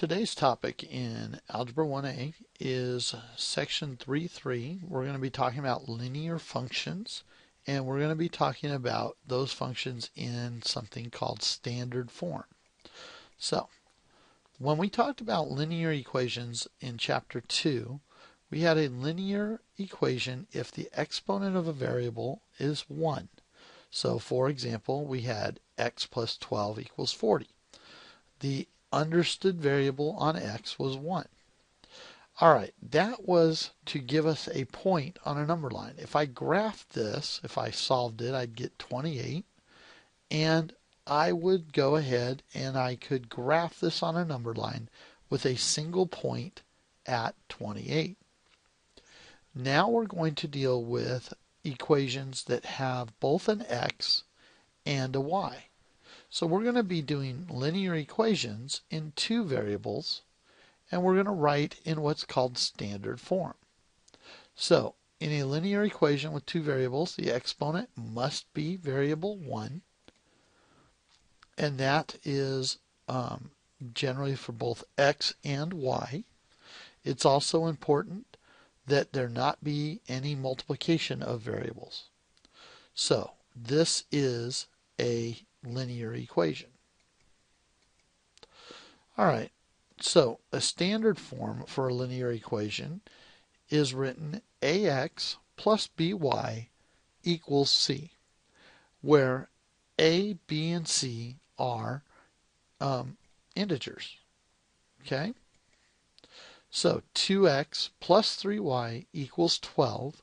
Today's topic in Algebra 1A is Section 3.3. We're going to be talking about linear functions, and we're going to be talking about those functions in something called standard form. So, when we talked about linear equations in Chapter 2, we had a linear equation if the exponent of a variable is 1. So, for example, we had x plus 12 equals 40. The understood variable on x was 1. All right, that was to give us a point on a number line. If I graphed this, if I solved it, I'd get 28, and I would go ahead and I could graph this on a number line with a single point at 28. Now we're going to deal with equations that have both an x and a y. So we're going to be doing linear equations in two variables, and we're going to write in what's called standard form. So in a linear equation with two variables, the exponent must be variable 1, and that is generally for both x and y. It's also important that there not be any multiplication of variables. So this is a linear equation. All right, so a standard form for a linear equation is written ax plus by equals c, where a, b, and c are integers. Okay? So 2x plus 3y equals 12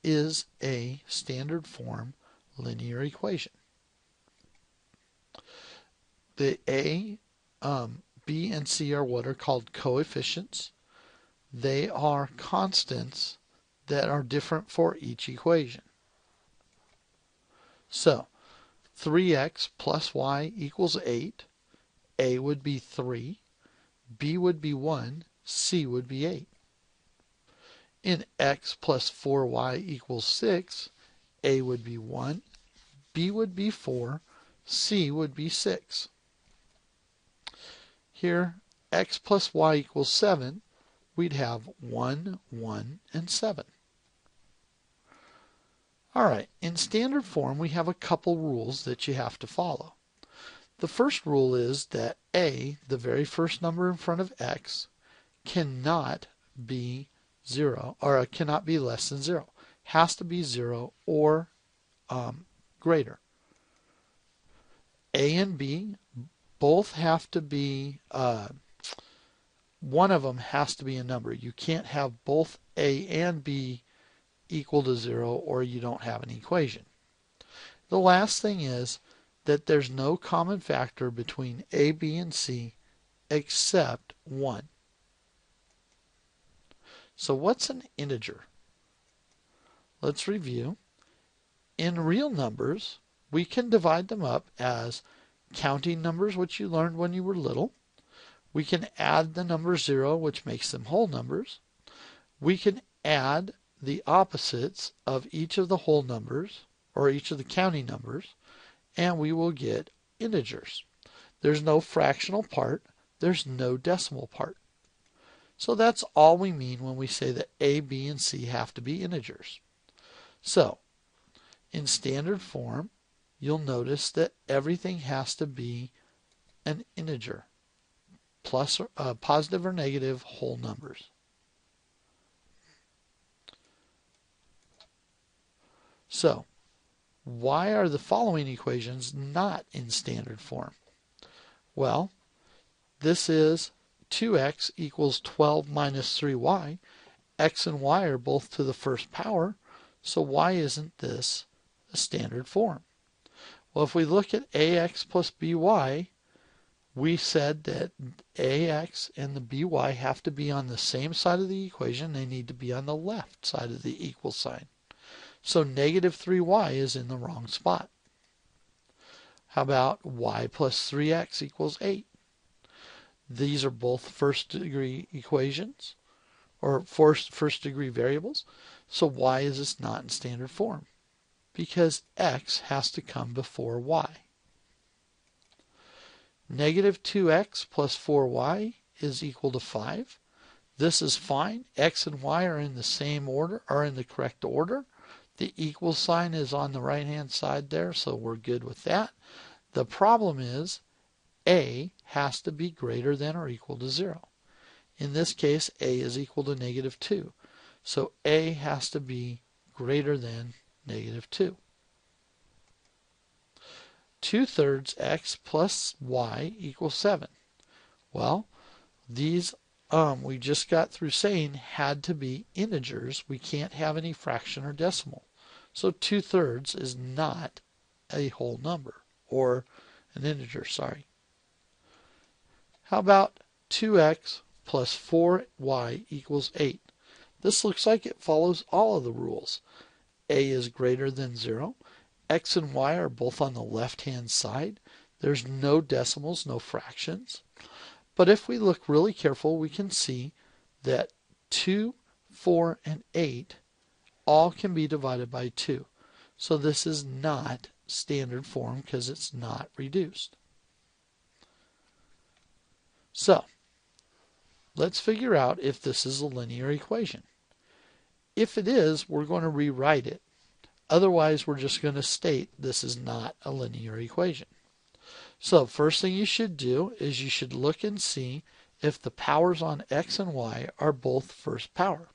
is a standard form linear equation. The a, b, and c are what are called coefficients. They are constants that are different for each equation. So 3x plus y equals 8. A would be 3, b would be 1, c would be 8. In x plus 4y equals 6, a would be 1, b would be 4, c would be 6. Here, x plus y equals 7, we'd have 1, 1, and 7. All right, in standard form, we have a couple rules that you have to follow. The first rule is that a, the very first number in front of x, cannot be 0, or cannot be less than 0. Has to be 0 or greater. A and b both have to be, one of them has to be a number. You can't have both a and b equal to 0 or you don't have an equation. The last thing is that there's no common factor between a, b, and c except 1. So what's an integer? Let's review. In real numbers, we can divide them up as counting numbers, which you learned when you were little. We can add the number 0, which makes them whole numbers. We can add the opposites of each of the whole numbers, or each of the counting numbers, and we will get integers. There's no fractional part. There's no decimal part. So that's all we mean when we say that a, b, and c have to be integers. So in standard form, you'll notice that everything has to be an integer, plus or, positive or negative whole numbers. So why are the following equations not in standard form? Well, this is 2x equals 12 minus 3y. X and y are both to the first power, so why isn't this a standard form? Well, if we look at ax plus by, we said that ax and the by have to be on the same side of the equation. They need to be on the left side of the equal sign. So negative 3y is in the wrong spot. How about y plus 3x equals 8? These are both first degree equations, or first degree variables. So why is this not in standard form? Because x has to come before y. Negative 2x plus 4y is equal to 5. This is fine. X and Y are in the same order, are in the correct order. The equal sign is on the right hand side there, so we're good with that. The problem is A has to be greater than or equal to 0. In this case, A is equal to -2. So A has to be greater than -2. 2/3 x plus y equals 7. Well, these we just got through saying had to be integers. We can't have any fraction or decimal. So 2/3 is not a whole number, or an integer, sorry. How about 2x plus 4y equals 8? This looks like it follows all of the rules. A is greater than 0. X and y are both on the left-hand side. There's no decimals, no fractions. But if we look really careful, we can see that 2, 4, and 8 all can be divided by 2. So this is not standard form because it's not reduced. So let's figure out if this is a linear equation. If it is, we're going to rewrite it. Otherwise, we're just going to state this is not a linear equation. So first thing you should do is you should look and see if the powers on x and y are both first power.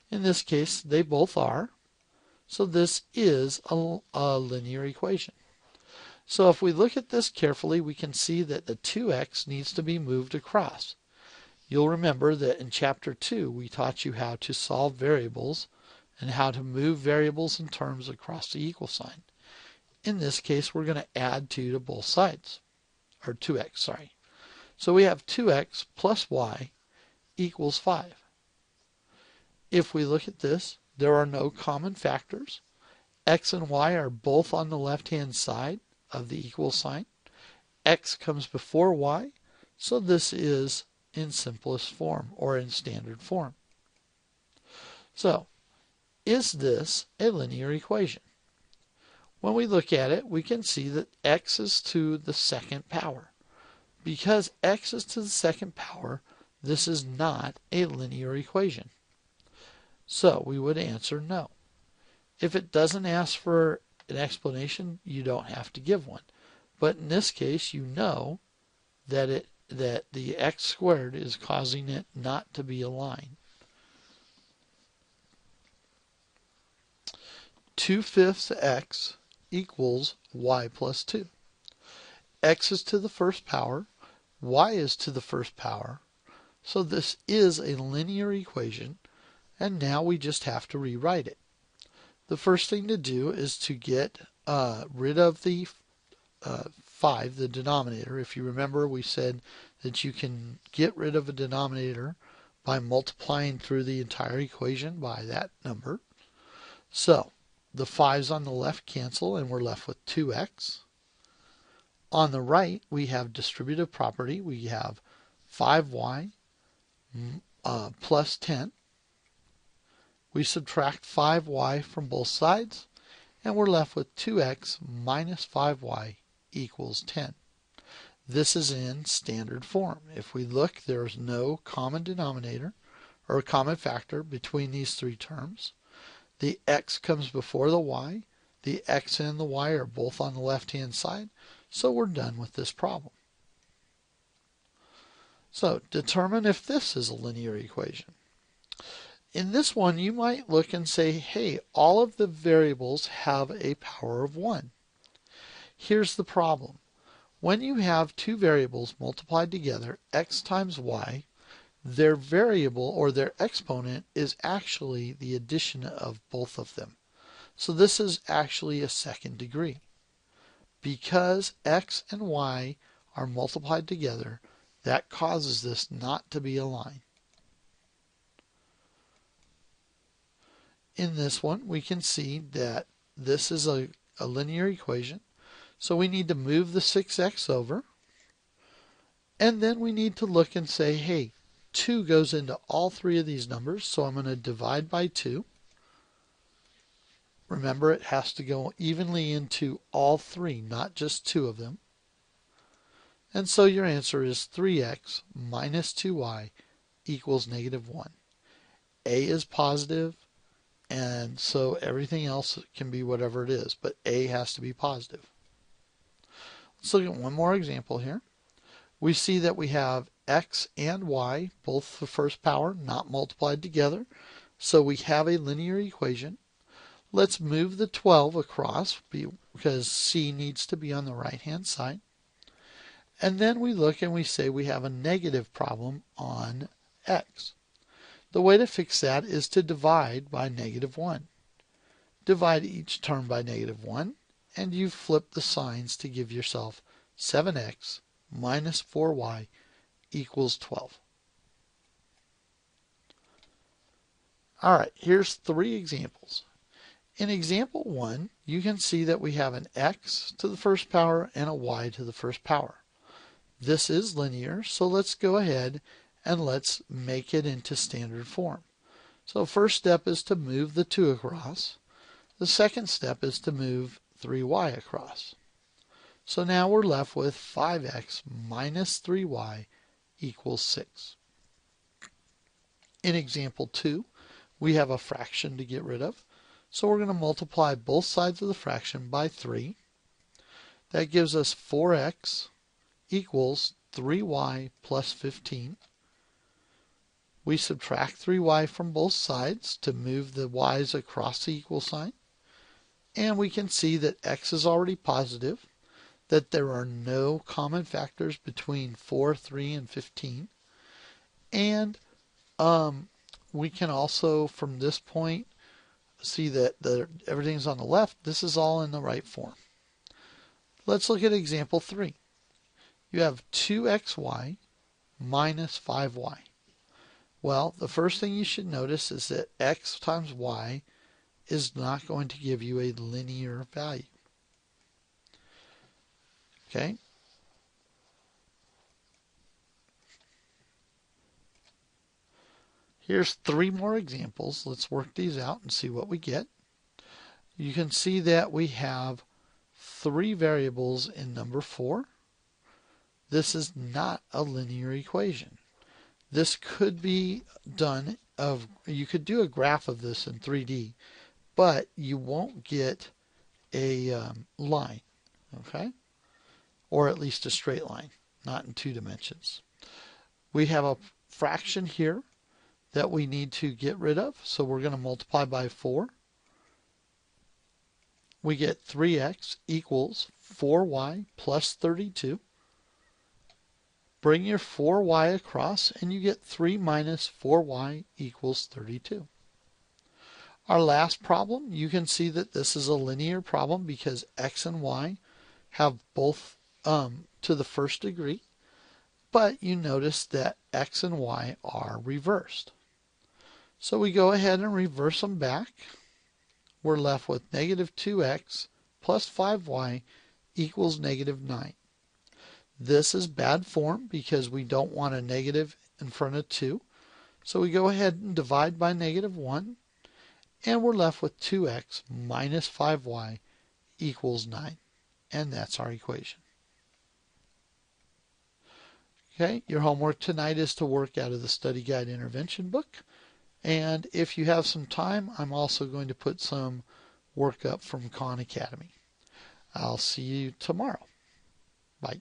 In this case, they both are. So this is a linear equation. So if we look at this carefully, we can see that the 2x needs to be moved across. You'll remember that in chapter 2, we taught you how to solve variables and how to move variables and terms across the equal sign. In this case, we're going to add 2 to both sides, or 2x, sorry. So we have 2x plus y equals 5. If we look at this, there are no common factors. X and y are both on the left-hand side of the equal sign. X comes before y, so this is in simplest form, or in standard form. So, is this a linear equation? When we look at it, we can see that x is to the second power. Because x is to the second power, this is not a linear equation. So we would answer no. If it doesn't ask for an explanation, you don't have to give one. But in this case, you know that the x squared is causing it not to be a line. 2/5 x equals y plus 2. X is to the first power, y is to the first power, so this is a linear equation, and now we just have to rewrite it. The first thing to do is to get rid of the 5, the denominator. If you remember, we said that you can get rid of a denominator by multiplying through the entire equation by that number. So the 5's on the left cancel, and we're left with 2x. On the right, we have distributive property. We have 5y plus 10. We subtract 5y from both sides, and we're left with 2x minus 5y equals 10. This is in standard form. If we look, there's no common denominator or common factor between these three terms. The x comes before the y. The x and the y are both on the left-hand side, so we're done with this problem. So determine if this is a linear equation. In this one, you might look and say, hey, all of the variables have a power of 1. Here's the problem. When you have two variables multiplied together, x times y, their variable or their exponent is actually the addition of both of them. So this is actually a second degree. Because x and y are multiplied together, that causes this not to be a line. In this one, we can see that this is a linear equation. So we need to move the 6x over. And then we need to look and say, hey, 2 goes into all three of these numbers, so I'm going to divide by 2. Remember, it has to go evenly into all three, not just 2 of them. And so your answer is 3x minus 2y equals negative 1. A is positive, and so everything else can be whatever it is, but A has to be positive. Let's look at one more example here. We see that we have x and y, both the first power, not multiplied together. So we have a linear equation. Let's move the 12 across because c needs to be on the right-hand side. And then we look and we say we have a negative problem on x. The way to fix that is to divide by negative 1. Divide each term by negative 1, and you flip the signs to give yourself 7x minus 4y equals 12. All right, here's 3 examples. In example 1, you can see that we have an x to the first power and a y to the first power. This is linear, so let's go ahead and let's make it into standard form. So first step is to move the 2 across. The second step is to move 3y across. So now we're left with 5x minus 3y equals 6. In example 2, we have a fraction to get rid of. So we're going to multiply both sides of the fraction by 3. That gives us 4x equals 3y plus 15. We subtract 3y from both sides to move the y's across the equal sign. And we can see that x is already positive, that there are no common factors between 4, 3, and 15. And we can also, from this point, see that everything's on the left. This is all in the right form. Let's look at example 3. You have 2xy minus 5y. Well, the first thing you should notice is that x times y is not going to give you a linear value. Okay? Here's 3 more examples. Let's work these out and see what we get. You can see that we have 3 variables in number 4. This is not a linear equation. This could be done you could do a graph of this in 3D, but you won't get a line, okay? Or at least a straight line, not in 2 dimensions. We have a fraction here that we need to get rid of, so we're going to multiply by 4. We get 3x equals 4y plus 32. Bring your 4y across and you get 3 minus 4y equals 32. Our last problem, you can see that this is a linear problem because x and y have both to the first degree, but you notice that x and y are reversed. So we go ahead and reverse them back. We're left with negative 2x plus 5y equals negative 9. This is bad form because we don't want a negative in front of 2. So we go ahead and divide by negative 1, and we're left with 2x minus 5y equals 9. And that's our equation. Okay, your homework tonight is to work out of the Study Guide Intervention book. And if you have some time, I'm also going to put some work up from Khan Academy. I'll see you tomorrow. Bye.